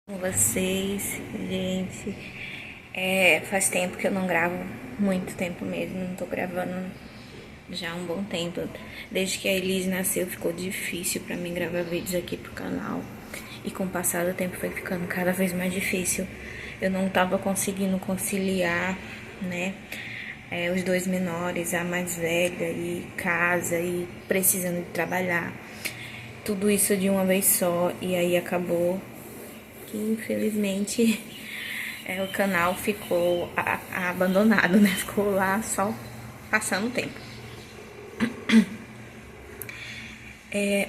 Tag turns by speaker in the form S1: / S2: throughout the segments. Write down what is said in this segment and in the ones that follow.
S1: Com vocês, gente. Faz tempo que eu não gravo, muito tempo mesmo, não tô gravando já há um bom tempo. Desde que a Elise nasceu ficou difícil pra mim gravar vídeos aqui pro canal. E com o passar do tempo foi ficando cada vez mais difícil. Eu não tava conseguindo conciliar, né? Os dois menores, a mais velha e casa e precisando de trabalhar. Tudo isso de uma vez só e aí acabou que infelizmente o canal ficou abandonado, né? Ficou lá só passando o tempo.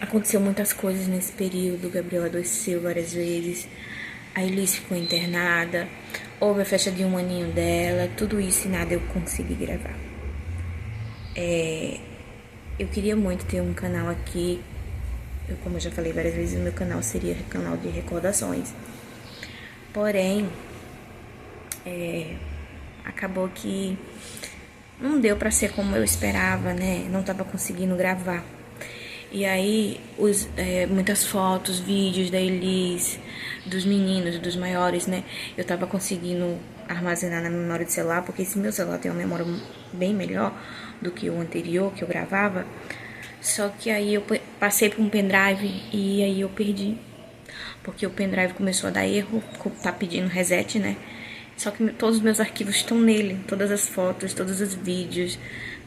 S1: Aconteceu muitas coisas nesse período. O Gabriel adoeceu várias vezes, a Elise ficou internada, houve a festa de um aninho dela, tudo isso e nada eu consegui gravar. Eu queria muito ter um canal aqui. Como eu já falei várias vezes, o meu canal seria canal de recordações. Porém, acabou que não deu pra ser como eu esperava, né? Não tava conseguindo gravar. E aí, muitas fotos, vídeos da Elis, dos meninos, dos maiores, né? Eu tava conseguindo armazenar na memória do celular, porque esse meu celular tem uma memória bem melhor do que o anterior, que eu gravava. Só que aí eu passei por um pendrive e aí eu perdi. Porque o pendrive começou a dar erro, tá pedindo reset, né? Só que todos os meus arquivos estão nele, todas as fotos, todos os vídeos,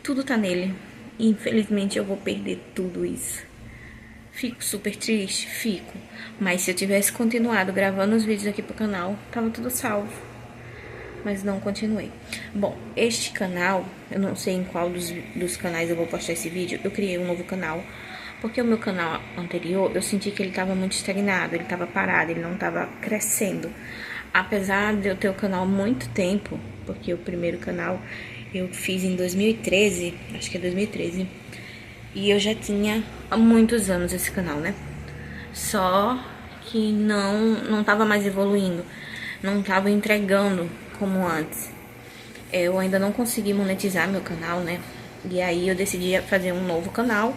S1: tudo tá nele. E infelizmente eu vou perder tudo isso. Fico super triste? Fico. Mas se eu tivesse continuado gravando os vídeos aqui pro canal, tava tudo salvo. Mas não continuei. Bom, este canal, eu não sei em qual dos canais eu vou postar esse vídeo. Eu criei um novo canal, porque o meu canal anterior, eu senti que ele estava muito estagnado, ele estava parado, ele não estava crescendo. Apesar de eu ter o canal há muito tempo, porque o primeiro canal eu fiz em 2013, acho que é 2013, e eu já tinha há muitos anos esse canal, né? Só que não estava mais evoluindo, não estava entregando como antes. Eu ainda não consegui monetizar meu canal, né? E aí eu decidi fazer um novo canal.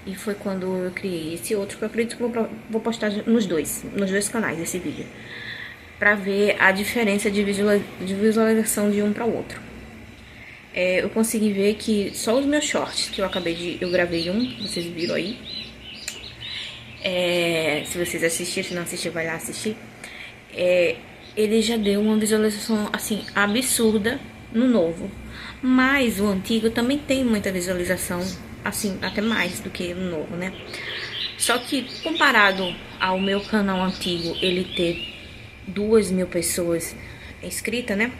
S1: E foi quando eu criei esse outro, que eu acredito que eu vou postar nos dois canais esse vídeo. Pra ver a diferença de visualização de um para o outro. Eu consegui ver que só os meus shorts, que eu gravei um, vocês viram aí. Se vocês assistiram, se não assistir, vai lá assistir. Ele já deu uma visualização, assim, absurda no novo. Mas o antigo também tem muita visualização, assim, até mais do que no novo, né? Só que comparado ao meu canal antigo, ele ter 2.000 pessoas inscritas, né?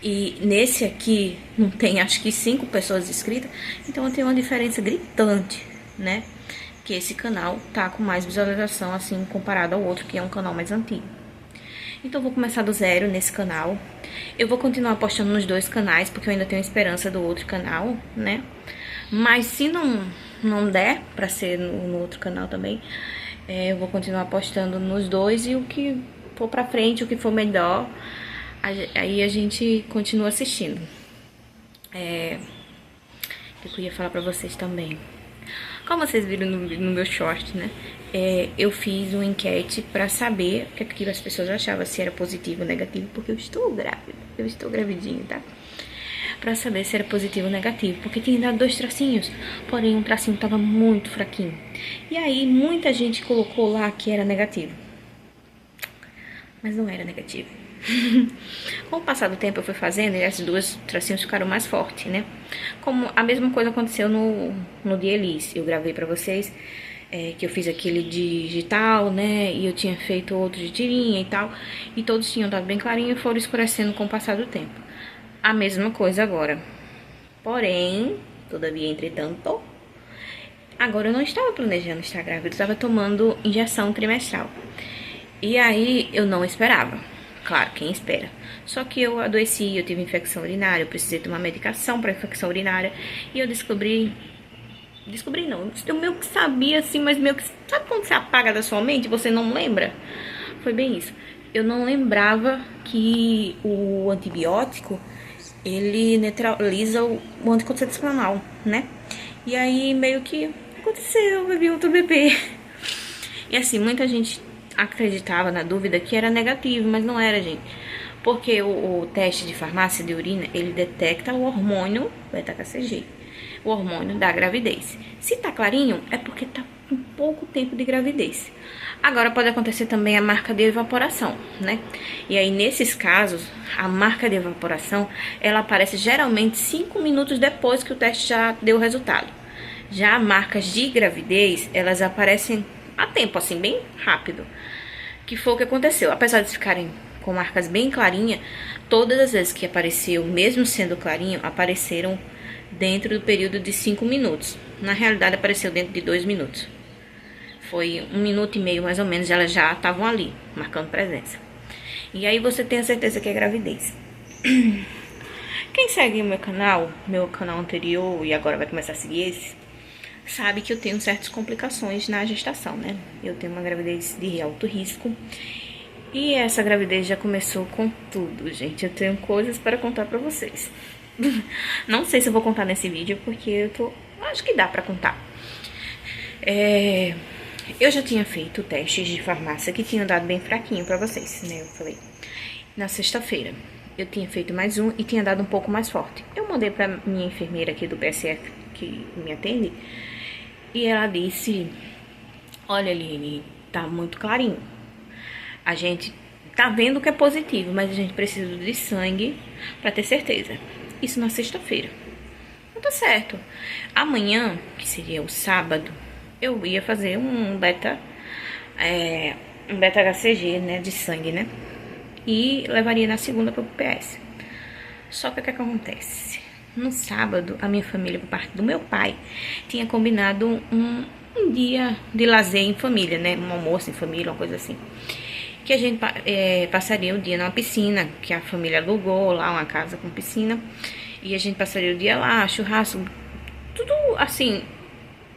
S1: E nesse aqui não tem, acho que 5 pessoas inscritas. Então tem uma diferença gritante, né? Que esse canal tá com mais visualização, assim, comparado ao outro, que é um canal mais antigo. Então eu vou começar do zero nesse canal. Eu vou continuar postando nos dois canais, porque eu ainda tenho esperança do outro canal, né? Mas se não der pra ser no outro canal também, eu vou continuar postando nos dois. E o que for pra frente, o que for melhor, aí a gente continua assistindo. Eu ia falar pra vocês também. Como vocês viram no meu short, né? Eu fiz uma enquete pra saber o que as pessoas achavam, se era positivo ou negativo, porque eu estou grávida. Eu estou gravidinha, tá? Pra saber se era positivo ou negativo, porque tinha dado 2 tracinhos, porém um tracinho tava muito fraquinho. E aí muita gente colocou lá que era negativo, mas não era negativo. Com o passar do tempo eu fui fazendo e as 2 tracinhos ficaram mais fortes, né? Como a mesma coisa aconteceu no de Elise. Eu gravei pra vocês que eu fiz aquele digital, né? E eu tinha feito outro de tirinha e tal. E todos tinham dado bem clarinho e foram escurecendo com o passar do tempo. A mesma coisa agora. Porém, todavia, entretanto, agora eu não estava planejando estar grávida. Eu estava tomando injeção trimestral. E aí eu não esperava. Claro, quem espera. Só que eu adoeci, eu tive infecção urinária, eu precisei tomar medicação para infecção urinária. E eu descobri não, eu meio que sabia assim, mas meio que... Sabe quando você apaga da sua mente e você não lembra? Foi bem isso. Eu não lembrava que o antibiótico, ele neutraliza o anticoncepcional, né? E aí meio que aconteceu, eu bebi outro bebê. E assim, muita gente acreditava na dúvida que era negativo, mas não era, gente. Porque o teste de farmácia de urina, ele detecta o hormônio beta-HCG, o hormônio da gravidez. Se tá clarinho, é porque tá com pouco tempo de gravidez. Agora pode acontecer também a marca de evaporação, né? E aí nesses casos, a marca de evaporação, ela aparece geralmente 5 minutos depois que o teste já deu o resultado. Já marcas de gravidez, elas aparecem a tempo, assim, bem rápido. Que foi o que aconteceu. Apesar de ficarem com marcas bem clarinhas, todas as vezes que apareceu, mesmo sendo clarinho, apareceram dentro do período de 5 minutos. Na realidade, apareceu dentro de 2 minutos. Foi 1 minuto e meio, mais ou menos, elas já estavam ali, marcando presença. E aí você tem a certeza que é gravidez. Quem segue o meu canal anterior e agora vai começar a seguir esse, sabe que eu tenho certas complicações na gestação, né? Eu tenho uma gravidez de alto risco. E essa gravidez já começou com tudo, gente. Eu tenho coisas para contar pra vocês. Não sei se eu vou contar nesse vídeo, porque acho que dá pra contar. Eu já tinha feito testes de farmácia que tinham dado bem fraquinho pra vocês, né? Eu falei. Na sexta-feira, eu tinha feito mais um e tinha dado um pouco mais forte. Eu mandei pra minha enfermeira aqui do PSF, que me atende, e ela disse: olha, Aline, tá muito clarinho. A gente tá vendo que é positivo, mas a gente precisa de sangue pra ter certeza. Isso na sexta-feira. Não tá certo. Amanhã, que seria o sábado, eu ia fazer um beta-HCG, né, de sangue, né? E levaria na segunda pro PS. Só que o que acontece? No sábado, a minha família, por parte do meu pai, tinha combinado um dia de lazer em família, né? Um almoço em família, uma coisa assim. Que a gente passaria o dia numa piscina, que a família alugou lá, uma casa com piscina. E a gente passaria o dia lá, churrasco, tudo assim,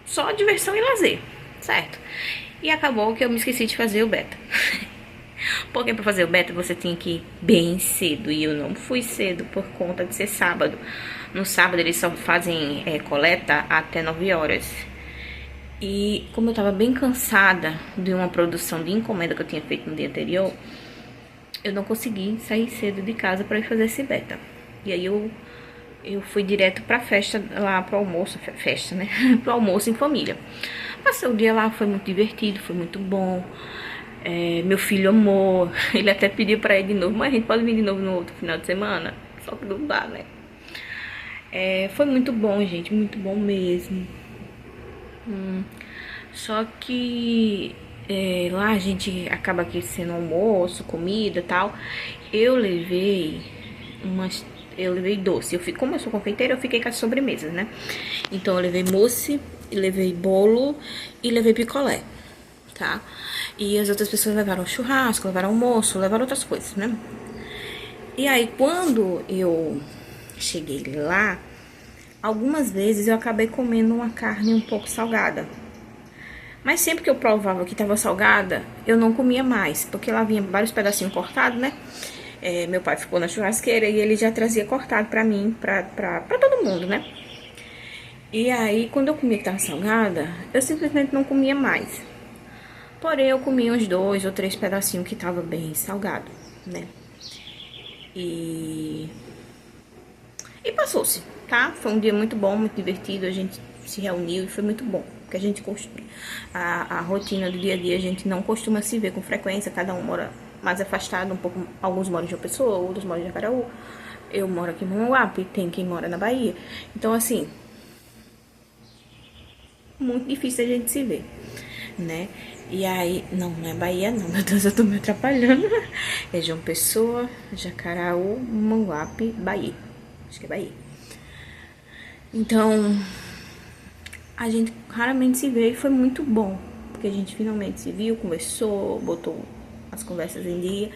S1: só diversão e lazer, certo? E acabou que eu me esqueci de fazer o beta. Porque para fazer o beta você tinha que ir bem cedo. E eu não fui cedo por conta de ser sábado. No sábado eles só fazem coleta até 9 horas. E como eu tava bem cansada de uma produção de encomenda que eu tinha feito no dia anterior, eu não consegui sair cedo de casa para ir fazer esse beta. E aí eu fui direto pra festa, lá pro almoço, festa, né? Pro almoço em família. Passei o dia lá, foi muito divertido, foi muito bom. Meu filho amou, ele até pediu pra ir de novo, mas a gente pode vir de novo no outro final de semana, só que não dá, né? Foi muito bom, gente, muito bom mesmo. Só que lá a gente acaba aqui sendo almoço, comida e tal. Eu levei doce. Como eu sou confeiteira, eu fiquei com as sobremesas, né? Então eu levei mousse, levei bolo e levei picolé, tá? E as outras pessoas levaram churrasco, levaram almoço, levaram outras coisas, né? E aí quando eu cheguei lá, algumas vezes eu acabei comendo uma carne um pouco salgada. Mas sempre que eu provava que tava salgada, eu não comia mais, porque lá vinha vários pedacinhos cortados, né? Meu pai ficou na churrasqueira e ele já trazia cortado pra mim, pra todo mundo, né? E aí, quando eu comia que tava salgada, eu simplesmente não comia mais. Porém, eu comia uns 2 ou 3 pedacinhos que tava bem salgado, né? E passou-se, tá? Foi um dia muito bom, muito divertido, a gente se reuniu e foi muito bom. Porque a gente a rotina do dia a dia, a gente não costuma se ver com frequência, cada um mora mais afastado um pouco, alguns moram em João Pessoa, outros moram em Jacaraú, eu moro aqui em Mongaguape, tem quem mora na Bahia, então assim, muito difícil a gente se ver, né? E aí, não é Bahia não, meu Deus, eu tô me atrapalhando, é João Pessoa, Jacaraú, Mongaguape, Bahia, acho que é Bahia. Então, a gente raramente se vê e foi muito bom, porque a gente finalmente se viu, conversou, botou as conversas em dia.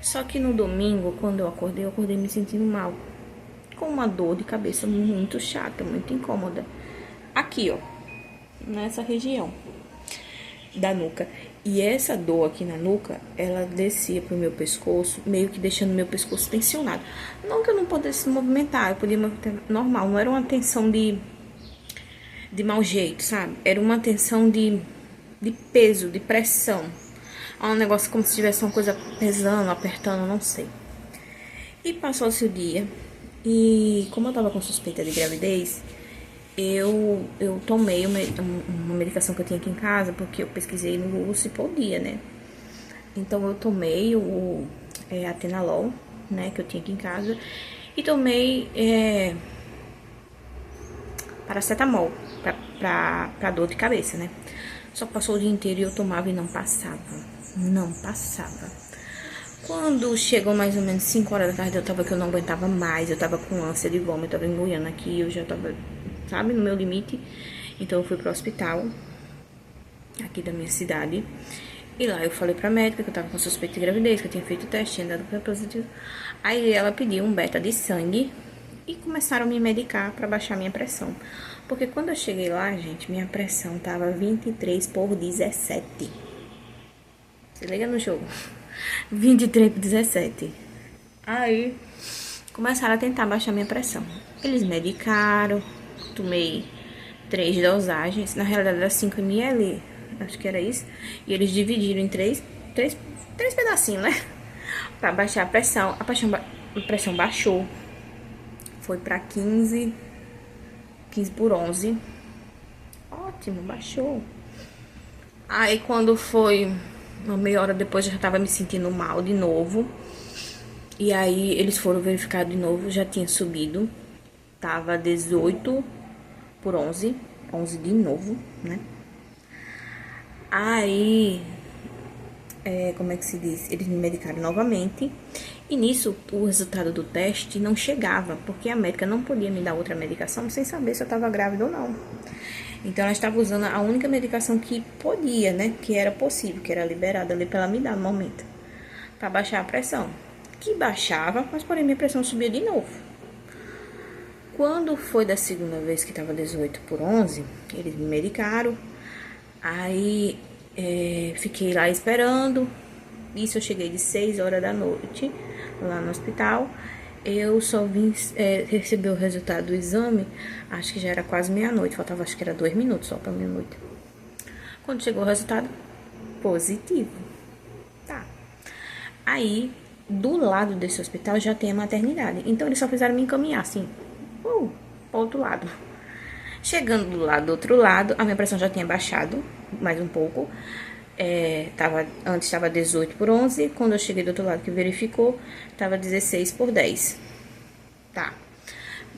S1: Só que no domingo, quando eu acordei me sentindo mal, com uma dor de cabeça muito chata, muito incômoda. Aqui, ó, nessa região da nuca. E essa dor aqui na nuca, ela descia pro meu pescoço, meio que deixando meu pescoço tensionado. Não que eu não pudesse se movimentar, eu podia me movimentar normal, não era uma tensão de mau jeito, sabe? Era uma tensão de peso, de pressão. É um negócio como se tivesse uma coisa pesando, apertando, não sei. E passou-se o dia. E como eu tava com suspeita de gravidez, eu tomei uma medicação que eu tinha aqui em casa, porque eu pesquisei no Google se podia, né? Então eu tomei o Atenolol, né, que eu tinha aqui em casa, e tomei paracetamol pra dor de cabeça, né? Só que passou o dia inteiro e eu tomava e não passava. Não passava. Quando chegou mais ou menos 5 horas da tarde, eu tava que eu não aguentava mais. Eu tava com ânsia de vômito, eu tava engoiando aqui, eu já tava, sabe, no meu limite. Então eu fui pro hospital, aqui da minha cidade. E lá eu falei pra médica que eu tava com suspeita de gravidez, que eu tinha feito o teste, tinha dado positivo. Aí ela pediu um beta de sangue e começaram a me medicar pra baixar minha pressão. Porque quando eu cheguei lá, gente, minha pressão tava 23/17. Se liga no jogo. 23/17. Aí começaram a tentar baixar minha pressão. Eles medicaram, tomei 3 dosagens, na realidade era 5 ml, acho que era isso. E eles dividiram em três pedacinhos, né? Pra baixar a pressão. A pressão baixou. Foi pra 15/11. Ótimo, baixou. Aí quando foi uma meia hora depois, eu já tava me sentindo mal de novo. E aí eles foram verificar de novo, já tinha subido. Tava 18/11. 11 de novo, né? Aí, como é que se diz? Eles me medicaram novamente. E nisso, o resultado do teste não chegava, porque a médica não podia me dar outra medicação sem saber se eu tava grávida ou não. Então, ela estava usando a única medicação que podia, né? Que era possível, que era liberada ali pra ela me dar no momento. Pra baixar a pressão. Que baixava, mas porém minha pressão subia de novo. Quando foi da segunda vez que tava 18/11, eles me medicaram. Aí, fiquei lá esperando. Isso eu cheguei de 6 horas da noite lá no hospital. Eu só vim receber o resultado do exame, acho que já era quase meia-noite, faltava acho que era 2 minutos só pra meia-noite. Quando chegou o resultado, positivo. Tá. Aí, do lado desse hospital já tem a maternidade. Então eles só fizeram me encaminhar assim, pro outro lado. Chegando do outro lado, a minha pressão já tinha baixado mais um pouco. Antes estava 18/11, quando eu cheguei do outro lado que verificou, estava 16/10. Tá.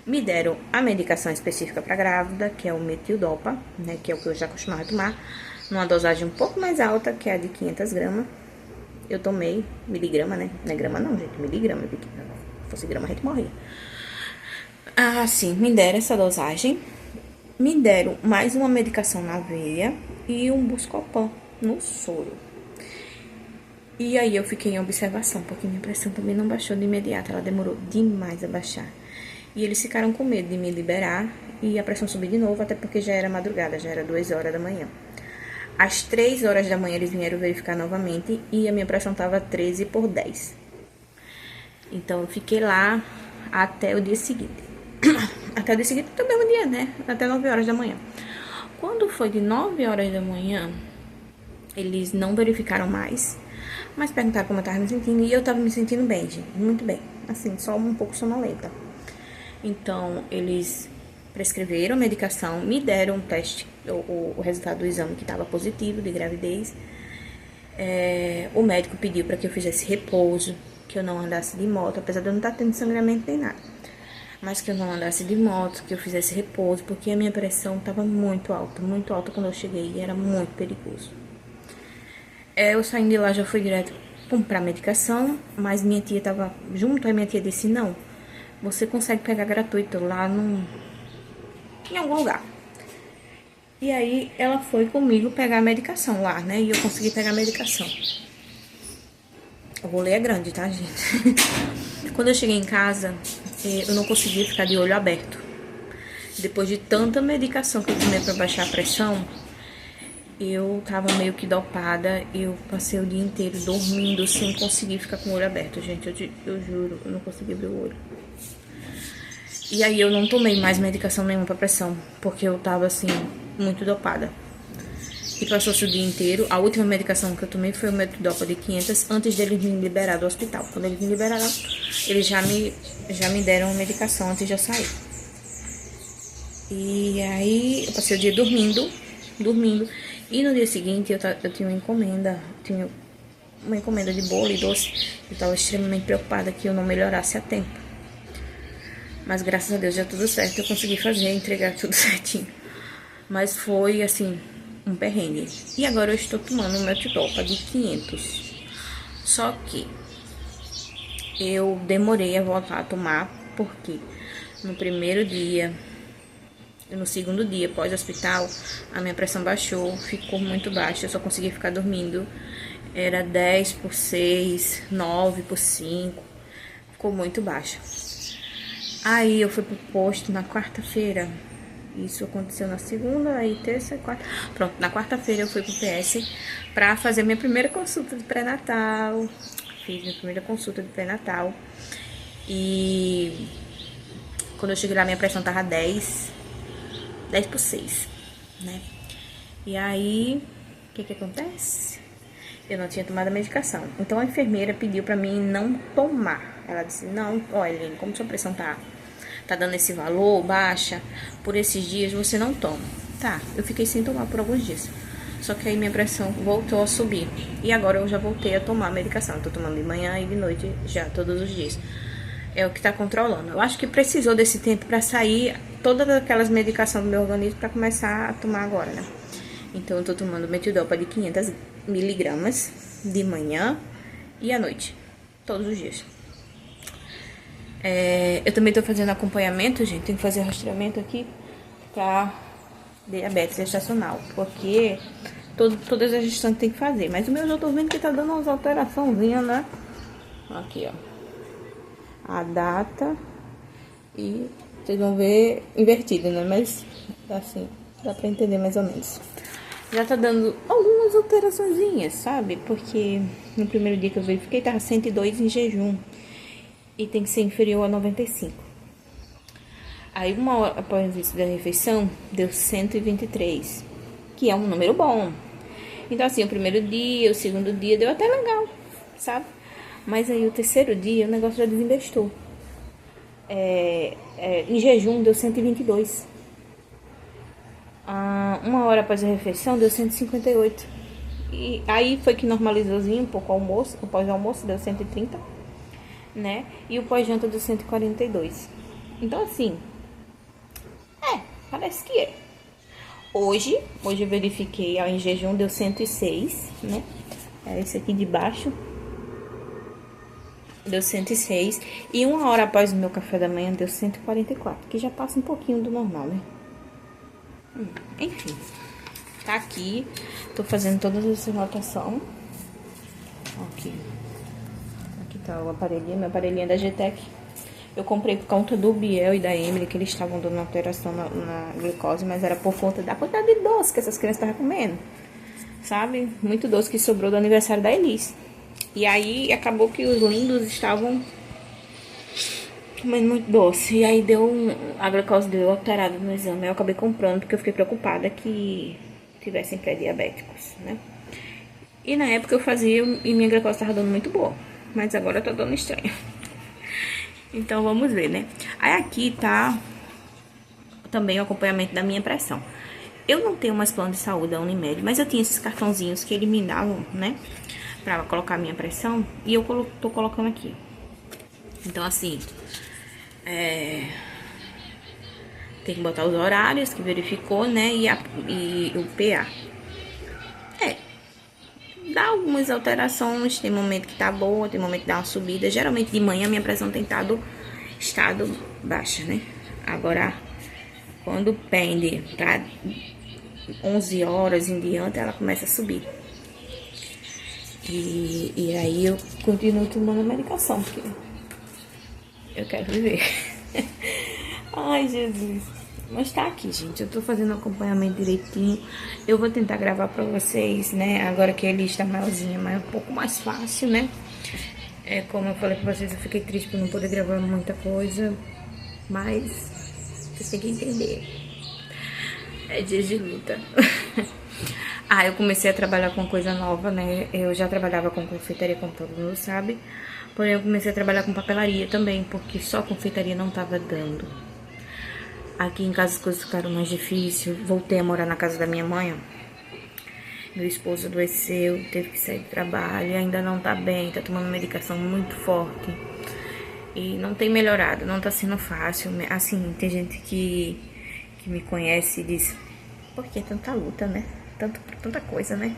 S1: Me deram a medicação específica para grávida, que é o metildopa, né, que é o que eu já costumava tomar, numa dosagem um pouco mais alta, que é a de 500 gramas. Eu tomei miligrama, né? Não é grama não, gente, miligrama. Se fosse grama, a gente morria. Ah, sim, me deram essa dosagem. Me deram mais uma medicação na veia e um Buscopan no soro. E aí eu fiquei em observação, porque minha pressão também não baixou de imediato, ela demorou demais a baixar. E eles ficaram com medo de me liberar e a pressão subir de novo, até porque já era madrugada, já era 2 horas da manhã. Às 3 horas da manhã eles vieram verificar novamente e a minha pressão tava 13/10. Então eu fiquei lá até o dia seguinte. Até o dia seguinte, até o mesmo dia, né? Até 9 horas da manhã. Quando foi de 9 horas da manhã, eles não verificaram mais, mas perguntaram como eu tava me sentindo. E eu tava me sentindo bem, gente, muito bem. Assim, só um pouco sonolenta. Então, eles prescreveram a medicação, me deram um teste, o resultado do exame que tava positivo de gravidez. O médico pediu para que eu fizesse repouso, que eu não andasse de moto, apesar de eu não estar tendo sangramento nem nada. Mas que eu não andasse de moto, que eu fizesse repouso, porque a minha pressão estava muito alta quando eu cheguei e era muito perigoso. Eu saindo de lá já fui direto comprar medicação, mas minha tia estava junto, aí minha tia disse, não, você consegue pegar gratuito lá em algum lugar. E aí ela foi comigo pegar a medicação lá, né, e eu consegui pegar a medicação. O rolê é grande, tá, gente? Quando eu cheguei em casa, eu não conseguia ficar de olho aberto. Depois de tanta medicação que eu tomei pra baixar a pressão, eu tava meio que dopada. Eu passei o dia inteiro dormindo sem conseguir ficar com o olho aberto, gente. Eu juro, eu não consegui abrir o olho. E aí eu não tomei mais medicação nenhuma pra pressão, porque eu tava assim, muito dopada. e passou-se o dia inteiro. A última medicação que eu tomei foi o Metidopa de 500 antes deles me liberar do hospital. Quando eles me liberaram, eles já me deram medicação antes de eu sair. E aí eu passei o dia dormindo. E no dia seguinte eu tinha uma encomenda de bolo e doce. Eu estava extremamente preocupada que eu não melhorasse a tempo. Mas graças a Deus já tudo certo, eu consegui fazer, entregar tudo certinho. Mas foi assim, um perrengue. E agora eu estou tomando o Metidopa de 500. Só que eu demorei a voltar a tomar, porque no primeiro dia e no segundo dia pós-hospital, a minha pressão baixou, ficou muito baixa, eu só consegui ficar dormindo. Era 10 por 6, 9 por 5, ficou muito baixa. Aí eu fui pro posto na quarta-feira. Isso aconteceu na segunda, aí terça e quarta. Pronto, na quarta-feira eu fui pro PS pra fazer minha primeira consulta de pré-natal. Fiz minha primeira consulta de pré-natal. E quando eu cheguei lá, minha pressão tava 10 por 6, né? E aí, o que acontece? Eu não tinha tomado a medicação. Então a enfermeira pediu pra mim não tomar. Ela disse, não, olha, Helene, como sua pressão tá dando esse valor, baixa, por esses dias você não toma. Tá, eu fiquei sem tomar por alguns dias. Só que aí minha pressão voltou a subir. E agora eu já voltei a tomar a medicação. Eu tô tomando de manhã e de noite já, todos os dias. É o que tá controlando. Eu acho que precisou desse tempo pra sair todas aquelas medicações do meu organismo pra começar a tomar agora, né? Então eu tô tomando Metidopa de 500 miligramas de manhã e à noite, todos os dias. Eu também tô fazendo acompanhamento, gente. Tem que fazer rastreamento aqui pra diabetes gestacional, porque todas as gestantes tem que fazer. Mas o meu já tô vendo que tá dando umas alteraçãozinhas, né? Aqui, ó, a data, e vocês vão ver invertido, né? Mas assim, dá pra entender mais ou menos. Já tá dando algumas alteraçõezinhas, sabe? Porque no primeiro dia que eu verifiquei tava 102 em jejum. E tem que ser inferior a 95. Aí uma hora após isso da refeição, deu 123. Que é um número bom. Então assim, o primeiro dia, o segundo dia deu até legal, sabe? Mas aí o terceiro dia o negócio já desinvestou. Em jejum deu 122. Uma hora após a refeição deu 158. E aí foi que normalizouzinho um pouco o almoço. O pós-almoço deu 130, né? E o pós-janta deu 142. Então assim, parece que é. Hoje eu verifiquei, em jejum deu 106, né? É esse aqui de baixo. Deu 106. E uma hora após o meu café da manhã deu 144, que já passa um pouquinho do normal, né? Enfim, tá aqui. Tô fazendo todas essa anotação. Aqui tá o aparelhinho, meu aparelhinho é da GTEC. Eu comprei por conta do Biel e da Emily, que eles estavam dando alteração na glicose, mas era por conta da quantidade de doce que essas crianças estavam comendo, sabe? Muito doce que sobrou do aniversário da Elis. E aí acabou que os lindos estavam comendo muito doce. E aí a glicose deu alterada no exame. Eu acabei comprando porque eu fiquei preocupada que tivessem pré-diabéticos, né? E na época eu fazia e minha glicose estava dando muito boa, mas agora tá dando estranho. Então vamos ver, né? Aí aqui tá também o acompanhamento da minha pressão. Eu não tenho mais plano de saúde da Unimed, mas eu tinha esses cartãozinhos que eles me davam, né? Pra colocar a minha pressão, e eu tô colocando aqui. Então assim, tem que botar os horários que verificou, né? E o PA. Dá algumas alterações, tem momento que tá boa, tem momento que dá uma subida. Geralmente de manhã minha pressão tem estado baixa, né? Agora, quando pende pra 11 horas em diante, ela começa a subir. E aí eu continuo tomando a medicação, porque eu quero viver. Ai, Jesus. Mas tá aqui, gente. Eu tô fazendo acompanhamento direitinho. Eu vou tentar gravar pra vocês, né? Agora que a Eli está maiorzinha, mas é um pouco mais fácil, né? Como eu falei pra vocês, eu fiquei triste por não poder gravar muita coisa. Mas vocês têm que entender. É dias de luta. Eu comecei a trabalhar com coisa nova, né? Eu já trabalhava com confeitaria, como todo mundo sabe. Porém, eu comecei a trabalhar com papelaria também, porque só confeitaria não tava dando. Aqui em casa as coisas ficaram mais difíceis. Voltei a morar na casa da minha mãe, ó. Meu esposo adoeceu, teve que sair do trabalho, ainda não tá bem, tá tomando medicação muito forte. E não tem melhorado, não tá sendo fácil. Assim, tem gente que me conhece e diz, por que tanta luta, né? Tanta coisa, né?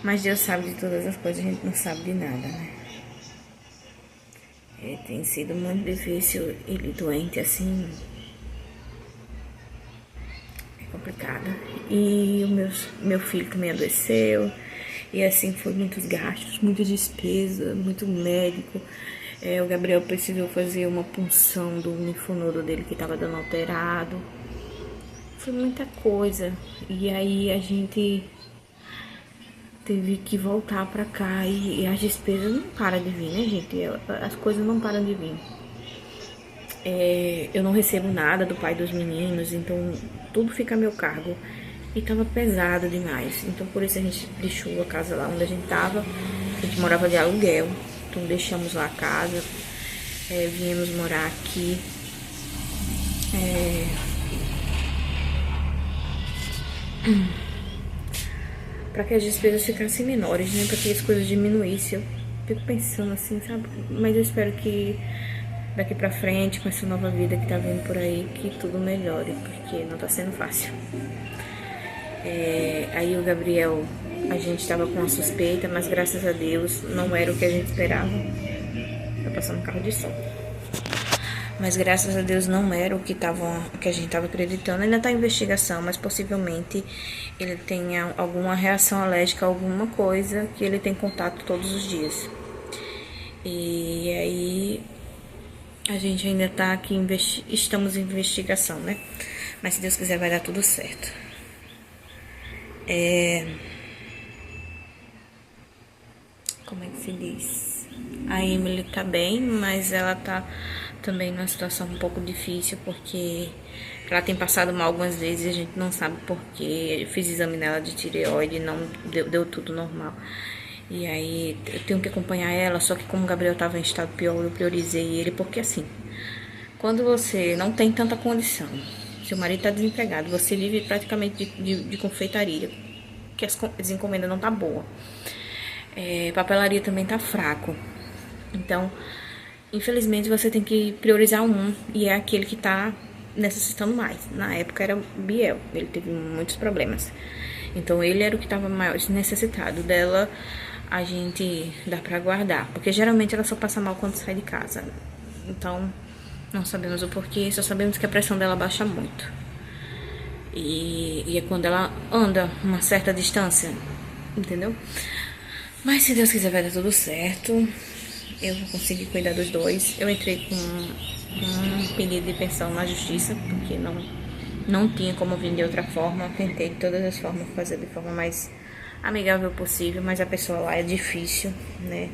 S1: Mas Deus sabe de todas as coisas, a gente não sabe de nada, né? Tem sido muito difícil ele doente, assim, complicada. E o meu filho também adoeceu. E assim, foi muitos gastos, muita despesa, muito médico. O Gabriel precisou fazer uma punção do linfonodo dele que estava dando alterado. Foi muita coisa. E aí a gente teve que voltar pra cá. E as despesas não param de vir, né, gente? As coisas não param de vir. Eu não recebo nada do pai dos meninos, então tudo fica a meu cargo. E tava pesado demais. Então por isso a gente deixou a casa lá onde a gente tava. A gente morava de aluguel. Então deixamos lá a casa. Viemos morar aqui. Pra que as despesas ficassem menores, né? Pra que as coisas diminuíssem. Eu fico pensando assim, sabe? Mas eu espero que daqui pra frente, com essa nova vida que tá vindo por aí, que tudo melhore, porque não tá sendo fácil. Aí o Gabriel, a gente tava com uma suspeita, mas graças a Deus não era o que a gente esperava. Tá passando um carro de som. Mas graças a Deus não era o que a gente tava acreditando. Ainda tá em investigação, mas possivelmente ele tenha alguma reação alérgica a alguma coisa que ele tem contato todos os dias. E aí a gente ainda tá aqui, estamos em investigação, né? Mas se Deus quiser vai dar tudo certo. Como é que se diz? A Emily tá bem, mas ela tá também numa situação um pouco difícil, porque ela tem passado mal algumas vezes e a gente não sabe porquê. Eu fiz exame nela de tireoide, não deu tudo normal. E aí eu tenho que acompanhar ela, só que como o Gabriel tava em estado pior, eu priorizei ele, porque assim, quando você não tem tanta condição, seu marido tá desempregado, você vive praticamente de confeitaria, que as encomendas não tá boa. Papelaria também tá fraco. Então, infelizmente, você tem que priorizar um, e é aquele que tá necessitando mais. Na época era o Biel, ele teve muitos problemas. Então, ele era o que tava mais necessitado dela. A gente dá pra guardar, porque geralmente ela só passa mal quando sai de casa. Então, não sabemos o porquê, só sabemos que a pressão dela baixa muito. E é quando ela anda uma certa distância, entendeu? Mas se Deus quiser vai dar tudo certo. Eu vou conseguir cuidar dos dois. Eu entrei com um pedido de pensão na justiça, porque não tinha como vir de outra forma. Tentei de todas as formas fazer de forma mais amigável possível, mas a pessoa lá é difícil, né?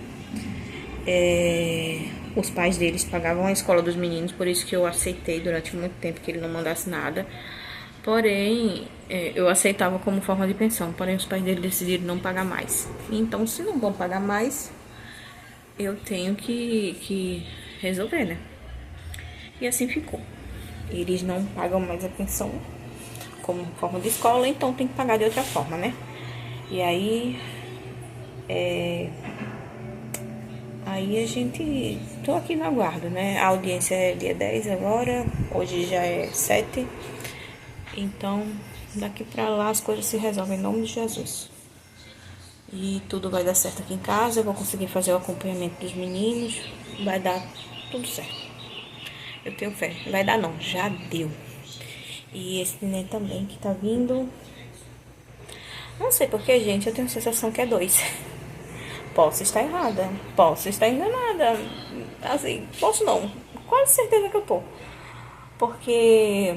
S1: Os pais deles pagavam a escola dos meninos, por isso que eu aceitei durante muito tempo que ele não mandasse nada. Porém, eu aceitava como forma de pensão, porém os pais dele decidiram não pagar mais. Então, se não vão pagar mais, eu tenho que resolver, né? E assim ficou. Eles não pagam mais a pensão como forma de escola, então tem que pagar de outra forma, né? E aí, aí a gente, tô aqui no aguardo, né? A audiência é dia 10 agora, hoje já é 7. Então, daqui pra lá as coisas se resolvem em nome de Jesus. E tudo vai dar certo aqui em casa, eu vou conseguir fazer o acompanhamento dos meninos, vai dar tudo certo. Eu tenho fé, vai dar não, já deu. E esse neném também que tá vindo, não sei porque, gente, eu tenho a sensação que é 2. Posso estar errada, posso estar enganada, assim, posso não, quase certeza que eu tô. Porque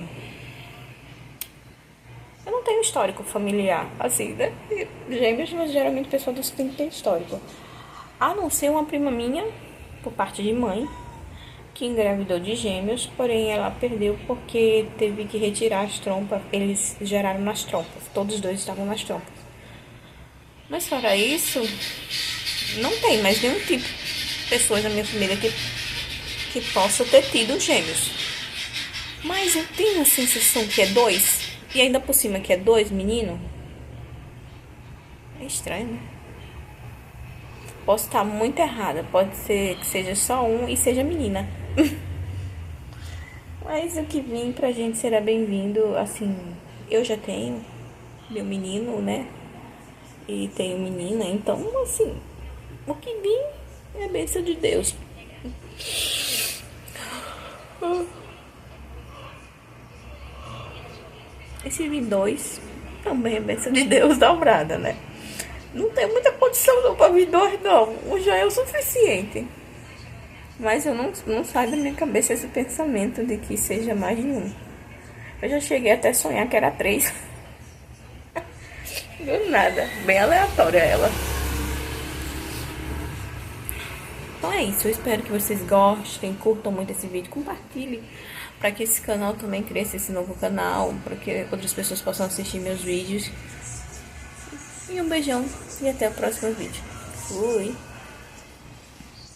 S1: eu não tenho histórico familiar, assim, né? Gêmeos, mas geralmente pessoa do signo tem histórico. A não ser uma prima minha, por parte de mãe, que engravidou de gêmeos, porém ela perdeu porque teve que retirar as trompas. Eles geraram nas trompas, todos dois estavam nas trompas. Mas fora isso, não tem mais nenhum tipo de pessoas na minha família que possa ter tido gêmeos. Mas eu tenho a sensação que é 2. E ainda por cima que é 2 menino. É estranho, né? Posso estar muito errada. Pode ser que seja só um e seja menina. Mas o que vim pra gente será bem-vindo. Assim, eu já tenho meu menino, né? E tenho menina. Então, assim, o que vim é a bênção de Deus. E se vir 2, também é bênção de Deus dobrada, né? Não tem muita condição não pra vir 2, não. Um já é o suficiente. Mas eu não sai da minha cabeça esse pensamento de que seja mais de um. Eu já cheguei até a sonhar que era 3. Do nada. Bem aleatória ela. Então é isso. Eu espero que vocês gostem, curtam muito esse vídeo. Compartilhe para que esse canal também cresça, esse novo canal. Para que outras pessoas possam assistir meus vídeos. E um beijão. E até o próximo vídeo. Fui!